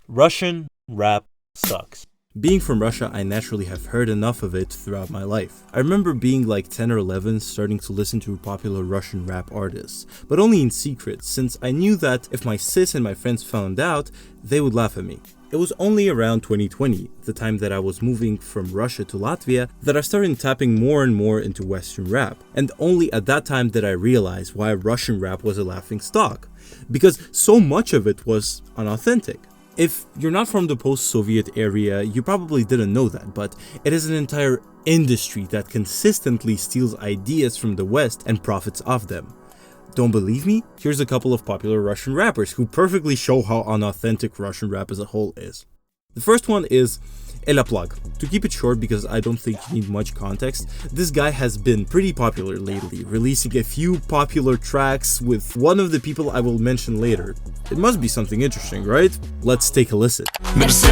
Russian rap sucks. Being from Russia, I naturally have heard enough of it throughout my life. I remember being like 10 or 11 starting to listen to popular Russian rap artists, but only in secret, since I knew that if my sis and my friends found out, they would laugh at me. It was only around 2020, the time that I was moving from Russia to Latvia, that I started tapping more and more into Western rap. And only at that time did I realize why Russian rap was a laughing stock. Because so much of it was unauthentic. If you're not from the post-Soviet area, you probably didn't know that, but it is an entire industry that consistently steals ideas from the West and profits off them. Don't believe me? Here's a couple of popular Russian rappers who perfectly show how unauthentic Russian rap as a whole is. The first one is Ela Plug. To keep it short, because I don't think you need much context, this guy has been pretty popular lately, releasing a few popular tracks with one of the people I will mention later. It must be something interesting, right? Let's take a listen. This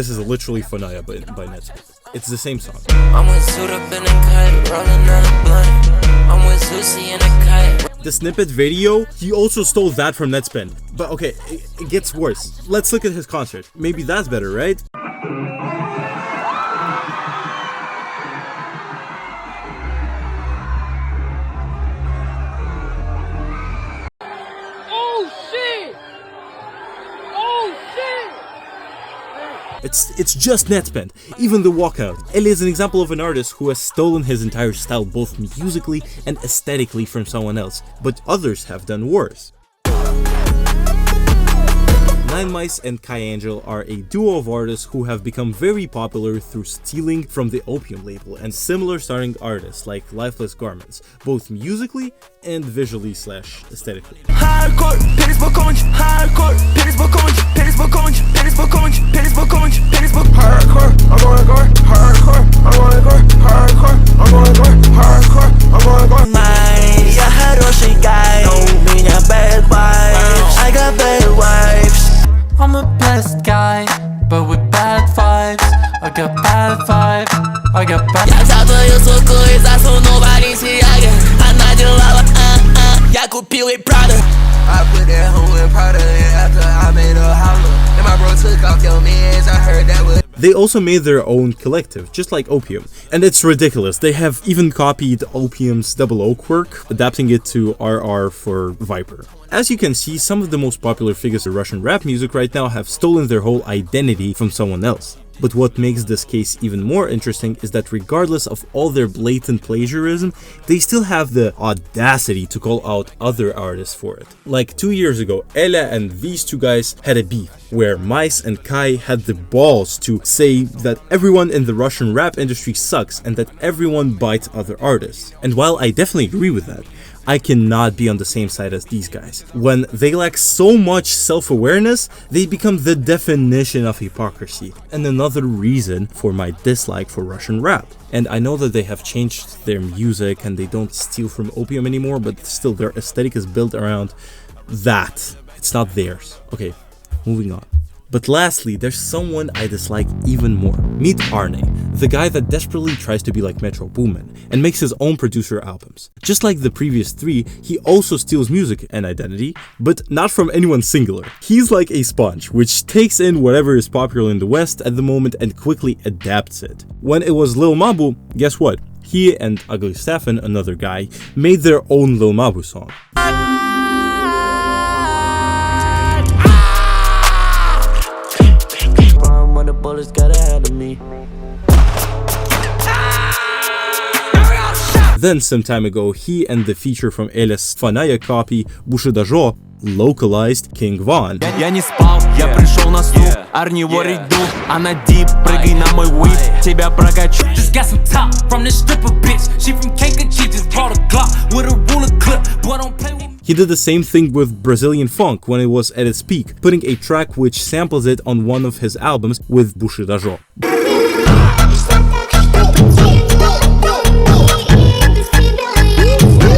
is literally Fanaya by Netspin. It's the same song. The snippet video, he also stole that from Netspin. But okay, it gets worse. Let's look at his concert. Maybe that's better, right? It's just Netspend. Even the walkout. Ela is an example of an artist who has stolen his entire style both musically and aesthetically from someone else, but others have done worse. Nine Mice and Kai Angel are a duo of artists who have become very popular through stealing from the Opium label and similar starring artists like Lifeless Garments, both musically and visually / aesthetically. Hardcore, I got bad vibes. I'm a blessed guy, but with bad vibes. I got bad vibes. I got bad. Я купил и Prada. I put that hoe in Prada, and after I made a holler, and my bro took off your mans. I heard that was. They also made their own collective, just like Opium. And it's ridiculous, they have even copied Opium's Double O quirk, adapting it to RR for Viper. As you can see, some of the most popular figures of Russian rap music right now have stolen their whole identity from someone else. But what makes this case even more interesting is that regardless of all their blatant plagiarism, they still have the audacity to call out other artists for it. Like 2 years ago, Ela and these two guys had a beef, where Mice and Kai had the balls to say that everyone in the Russian rap industry sucks and that everyone bites other artists. And while I definitely agree with that, I cannot be on the same side as these guys. When they lack so much self-awareness, they become the definition of hypocrisy, and another reason for my dislike for Russian rap. And I know that they have changed their music and they don't steal from Opium anymore, but still their aesthetic is built around that. It's not theirs. Okay, moving on. But lastly, there's someone I dislike even more. Meet Aarne, the guy that desperately tries to be like Metro Boomin and makes his own producer albums. Just like the previous three, he also steals music and identity, but not from anyone singular. He's like a sponge, which takes in whatever is popular in the West at the moment and quickly adapts it. When it was Lil Mabu, guess what? He and Ugly Stefan, another guy, made their own Lil Mabu song. The bullets got ahead of me. Then some time ago, he and the feature from Ela's Fanaya copy, Bushidajo, localized King Von. Я не спал, я пришел на стул, Aarne его рейду, она дип, прыгай на мой whip, тебя прокачу. Just got some top from this stripper bitch, she from Kankakee, just brought a Glock with a ruler clip, boy don't play with me. He did the same thing with Brazilian funk when it was at its peak, putting a track which samples it on one of his albums with Bushidajo.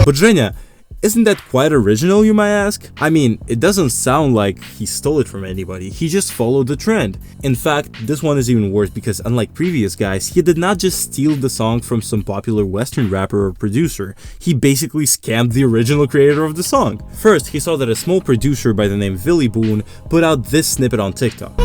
But Zhenya, Isn't that quite original, you might ask? I mean, it doesn't sound like he stole it from anybody, he just followed the trend. In fact, this one is even worse because unlike previous guys, he did not just steal the song from some popular Western rapper or producer, he basically scammed the original creator of the song. First, he saw that a small producer by the name Billy Boone put out this snippet on TikTok.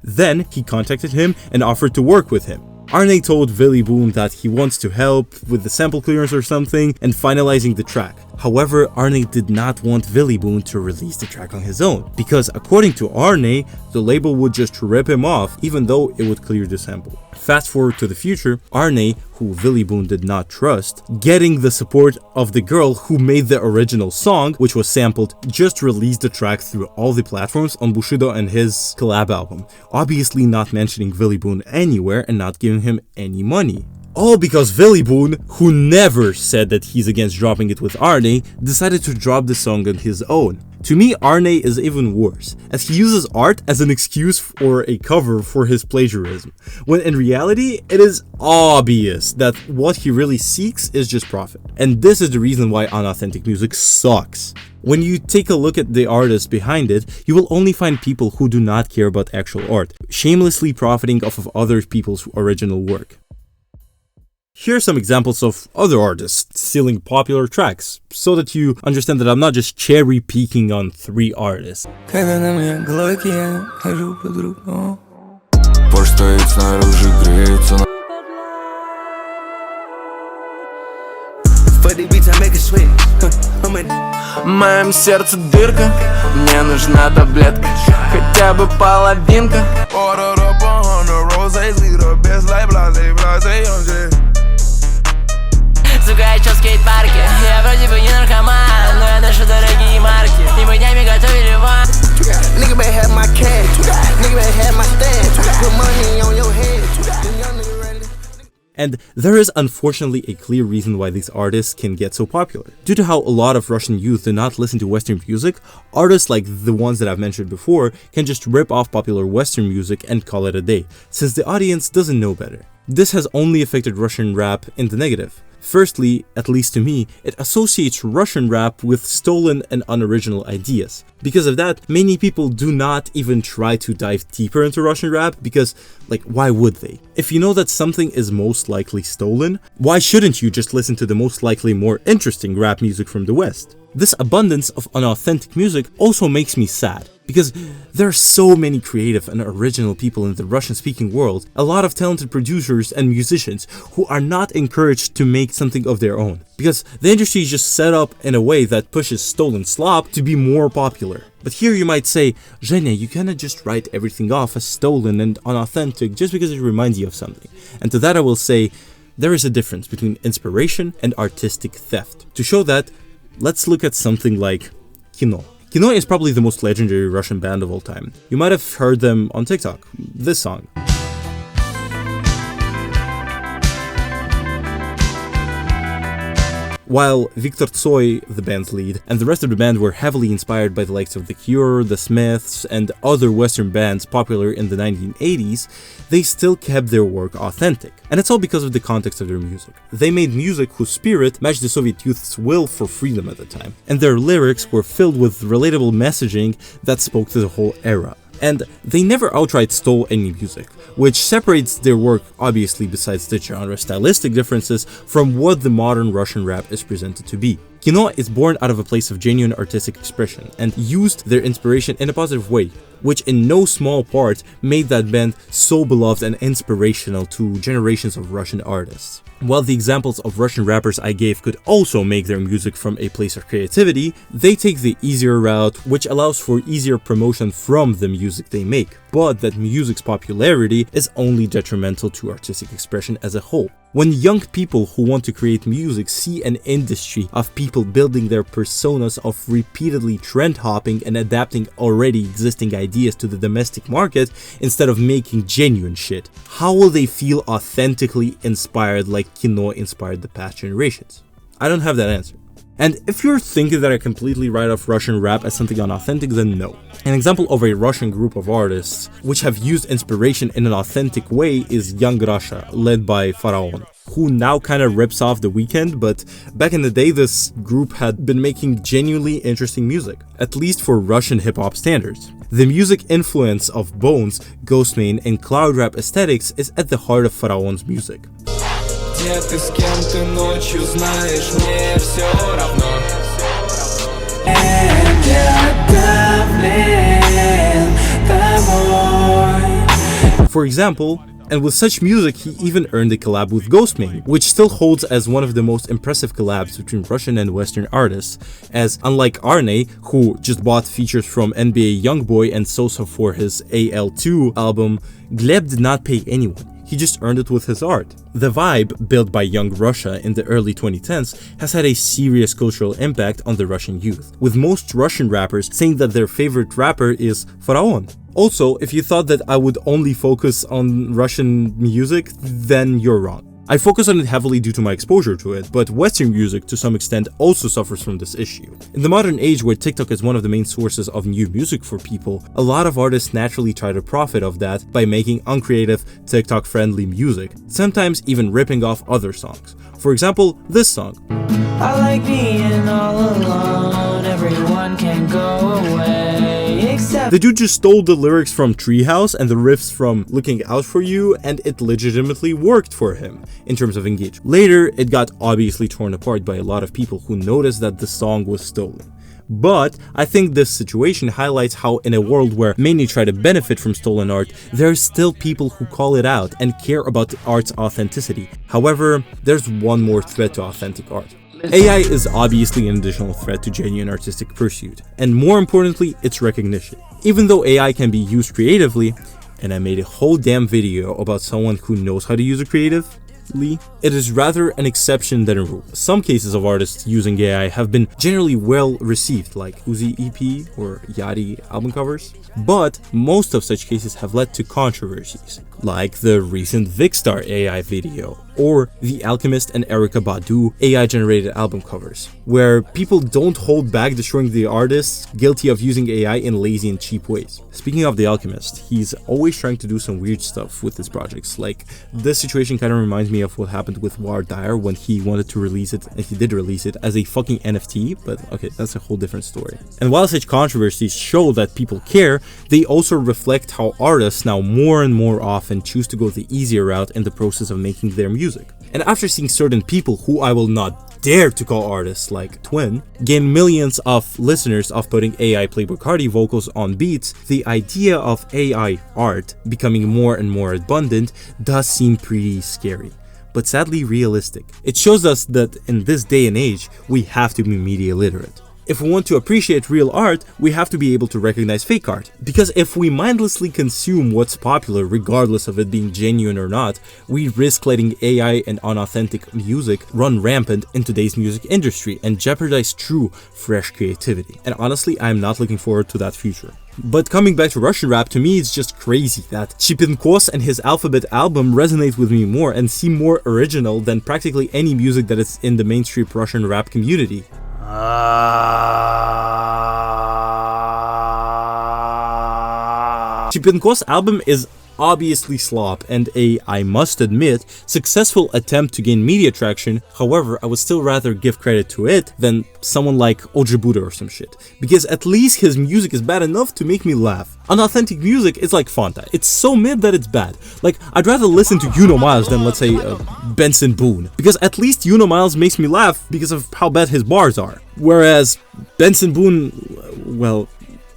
Then, he contacted him and offered to work with him. Aarne told Billy Boone that he wants to help with the sample clearance or something and finalizing the track. However, Aarne did not want Billy Boone to release the track on his own, because according to Aarne, the label would just rip him off even though it would clear the sample. Fast forward to the future, Aarne, who Billy Boone did not trust, getting the support of the girl who made the original song, which was sampled, just released the track through all the platforms on Bushido and his collab album, obviously not mentioning Billy Boone anywhere and not giving him any money. All because Billy Boone, who never said that he's against dropping it with Aarne, decided to drop the song on his own. To me, Aarne is even worse, as he uses art as an excuse or a cover for his plagiarism, when in reality, it is obvious that what he really seeks is just profit. And this is the reason why unauthentic music sucks. When you take a look at the artists behind it, you will only find people who do not care about actual art, shamelessly profiting off of other people's original work. Here are some examples of other artists stealing popular tracks, so that you understand that I'm not just cherry picking on 3 artists. В моем сердце дырка, мне нужна таблетка, хотя бы половинка. Сука, я чё в скейт-парке? Я вроде бы не наркоман, но я ношу дорогие марки, и мы днями готовили ван. Nigga better have my cash, nigga better have my stash, put money on your head. And there is unfortunately a clear reason why these artists can get so popular. Due to how a lot of Russian youth do not listen to Western music, artists like the ones that I've mentioned before can just rip off popular Western music and call it a day, since the audience doesn't know better. This has only affected Russian rap in the negative. Firstly, at least to me, it associates Russian rap with stolen and unoriginal ideas. Because of that, many people do not even try to dive deeper into Russian rap because, why would they? If you know that something is most likely stolen, why shouldn't you just listen to the most likely more interesting rap music from the West? This abundance of unauthentic music also makes me sad, because there are so many creative and original people in the Russian-speaking world, a lot of talented producers and musicians who are not encouraged to make something of their own, because the industry is just set up in a way that pushes stolen slop to be more popular. But here you might say, Zhenya, you cannot just write everything off as stolen and unauthentic just because it reminds you of something. And to that I will say, there is a difference between inspiration and artistic theft. To show that, let's look at something like Kino. Kino is probably the most legendary Russian band of all time. You might have heard them on TikTok. This song. While Viktor Tsoi, the band's lead, and the rest of the band were heavily inspired by the likes of The Cure, The Smiths, and other Western bands popular in the 1980s, they still kept their work authentic. And it's all because of the context of their music. They made music whose spirit matched the Soviet youth's will for freedom at the time, and their lyrics were filled with relatable messaging that spoke to the whole era. And they never outright stole any music, which separates their work, obviously besides the genre stylistic differences, from what the modern Russian rap is presented to be. Kino is born out of a place of genuine artistic expression and used their inspiration in a positive way, which in no small part made that band so beloved and inspirational to generations of Russian artists. While the examples of Russian rappers I gave could also make their music from a place of creativity, they take the easier route, which allows for easier promotion from the music they make, but that music's popularity is only detrimental to artistic expression as a whole. When young people who want to create music see an industry of people building their personas of repeatedly trend hopping and adapting already existing ideas to the domestic market instead of making genuine shit, how will they feel authentically inspired like Kino inspired the past generations? I don't have that answer. And if you're thinking that I completely write off Russian rap as something unauthentic, then no. An example of a Russian group of artists which have used inspiration in an authentic way is Young Russia, led by Pharaon, who now kind of rips off The Weeknd, but back in the day this group had been making genuinely interesting music, at least for Russian hip-hop standards. The music influence of Bones, Ghostman, and cloud rap aesthetics is at the heart of Pharaon's music. Где ты, с кем ты ночью, знаешь, мне все равно. For example, and with such music he even earned a collab with Ghostman, which still holds as one of the most impressive collabs between Russian and Western artists, as unlike Aarne, who just bought features from NBA Youngboy and Sosa for his AL2 album, Gleb did not pay anyone. He just earned it with his art. The vibe, built by Young Russia in the early 2010s, has had a serious cultural impact on the Russian youth, with most Russian rappers saying that their favorite rapper is Pharaon. Also, if you thought that I would only focus on Russian music, then you're wrong. I focus on it heavily due to my exposure to it, but Western music to some extent also suffers from this issue. In the modern age where TikTok is one of the main sources of new music for people, a lot of artists naturally try to profit of that by making uncreative, TikTok-friendly music, sometimes even ripping off other songs. For example, this song. I like being all alone, everyone can go away except The dude just stole the lyrics from Treehouse and the riffs from Looking Out For You, and it legitimately worked for him in terms of engagement. Later, it got obviously torn apart by a lot of people who noticed that the song was stolen. But I think this situation highlights how in a world where many try to benefit from stolen art, there are still people who call it out and care about the art's authenticity. However, there's one more threat to authentic art. AI is obviously an additional threat to genuine artistic pursuit, and more importantly, its recognition. Even though AI can be used creatively, and I made a whole damn video about someone who knows how to use it creatively, it is rather an exception than a rule. Some cases of artists using AI have been generally well received, like Uzi EP or Yachty album covers, but most of such cases have led to controversies, like the recent Vicstar AI video, or the Alchemist and Erykah Badu AI-generated album covers, where people don't hold back destroying the artists guilty of using AI in lazy and cheap ways. Speaking of The Alchemist, he's always trying to do some weird stuff with his projects. Like, this situation kind of reminds me of what happened with War Dyer when he wanted to release it, and he did release it as a fucking NFT, but okay, that's a whole different story. And while such controversies show that people care, they also reflect how artists now more and more often choose to go the easier route in the process of making their music. And after seeing certain people who I will not dare to call artists like Twin gain millions of listeners of putting AI Playboi Carti vocals on beats, the idea of AI art becoming more and more abundant does seem pretty scary, but sadly realistic. It shows us that in this day and age, we have to be media literate. If we want to appreciate real art, we have to be able to recognize fake art. Because if we mindlessly consume what's popular regardless of it being genuine or not, we risk letting AI and unauthentic music run rampant in today's music industry and jeopardize true, fresh creativity. And honestly, I'm not looking forward to that future. But coming back to Russian rap, to me it's just crazy that Chipinkos and his Alphabet album resonate with me more and seem more original than practically any music that is in the mainstream Russian rap community. Chipinkos' album is obviously slop and a, I must admit, successful attempt to gain media traction. However, I would still rather give credit to it than someone like Oji Buddha or some shit, because at least his music is bad enough to make me laugh. Unauthentic music is like Fanta, it's so mid that it's bad. Like, I'd rather listen to You Know Miles than, let's say, Benson Boone, because at least You Know Miles makes me laugh because of how bad his bars are. Whereas Benson Boone, well,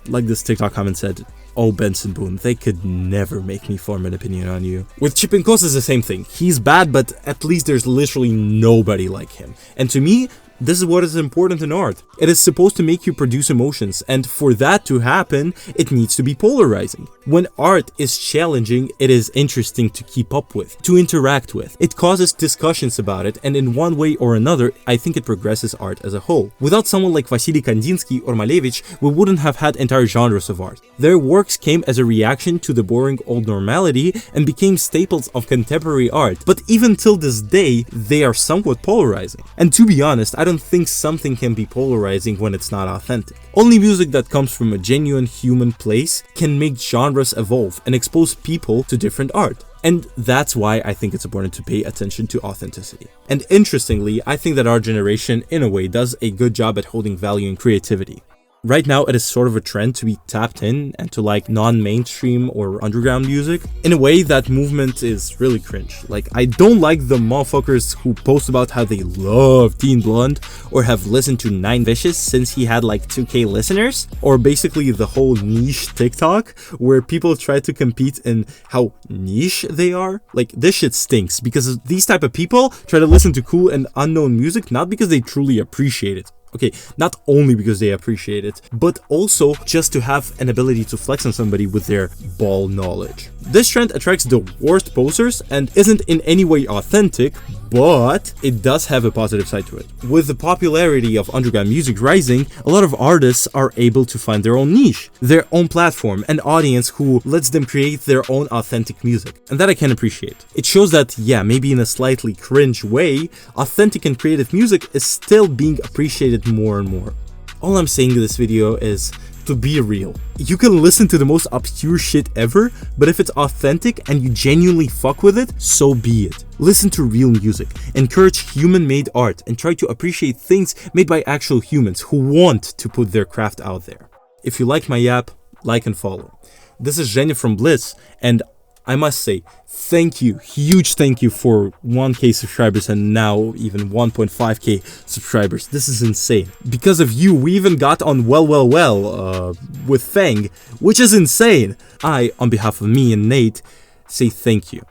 like this TikTok comment said, oh, Benson Boone, they could never make me form an opinion on you. With Chipinkos is the same thing. He's bad, but at least there's literally nobody like him. And to me, this is what is important in art. It is supposed to make you produce emotions, and for that to happen, it needs to be polarizing. When art is challenging, it is interesting to keep up with, to interact with. It causes discussions about it, and in one way or another, I think it progresses art as a whole. Without someone like Vasily Kandinsky or Malevich, we wouldn't have had entire genres of art. Their works came as a reaction to the boring old normality and became staples of contemporary art, but even till this day, they are somewhat polarizing. And to be honest, I don't think something can be polarizing when it's not authentic. Only music that comes from a genuine human place can make genres evolve and expose people to different art. And that's why I think it's important to pay attention to authenticity. And interestingly, I think that our generation, in a way, does a good job at holding value in creativity. Right now, it is sort of a trend to be tapped in and to like non-mainstream or underground music. In a way, that movement is really cringe. Like, I don't like the motherfuckers who post about how they love Teen Blonde or have listened to 9 Vicious since he had like 2k listeners. Or basically the whole niche TikTok where people try to compete in how niche they are. Like, this shit stinks because these type of people try to listen to cool and unknown music not because they truly appreciate it. Okay, not only because they appreciate it, but also just to have an ability to flex on somebody with their ball knowledge. This trend attracts the worst posers and isn't in any way authentic, but it does have a positive side to it. With the popularity of underground music rising, a lot of artists are able to find their own niche, their own platform, and audience who lets them create their own authentic music. And that I can appreciate. It shows that, yeah, maybe in a slightly cringe way, authentic and creative music is still being appreciated more and more. All I'm saying in this video is to be real. You can listen to the most obscure shit ever, but if it's authentic and you genuinely fuck with it, so be it. Listen to real music, encourage human-made art, and try to appreciate things made by actual humans who want to put their craft out there. If you like my yap, like and follow. This is Zhenya from Bliss, and I must say, thank you, huge thank you for 1k subscribers and now even 1.5k subscribers. This is insane. Because of you, we even got on with Fang, which is insane. I, on behalf of me and Nate, say thank you.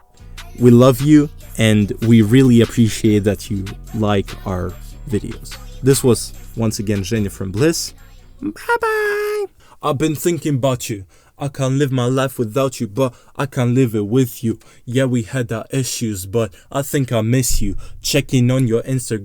We love you and we really appreciate that you like our videos. This was, once again, Zhenya from Bliss. Bye-bye. I've been thinking about you. I can't live my life without you, but I can't live it with you. Yeah, we had our issues, but I think I miss you. Checking on your Instagram.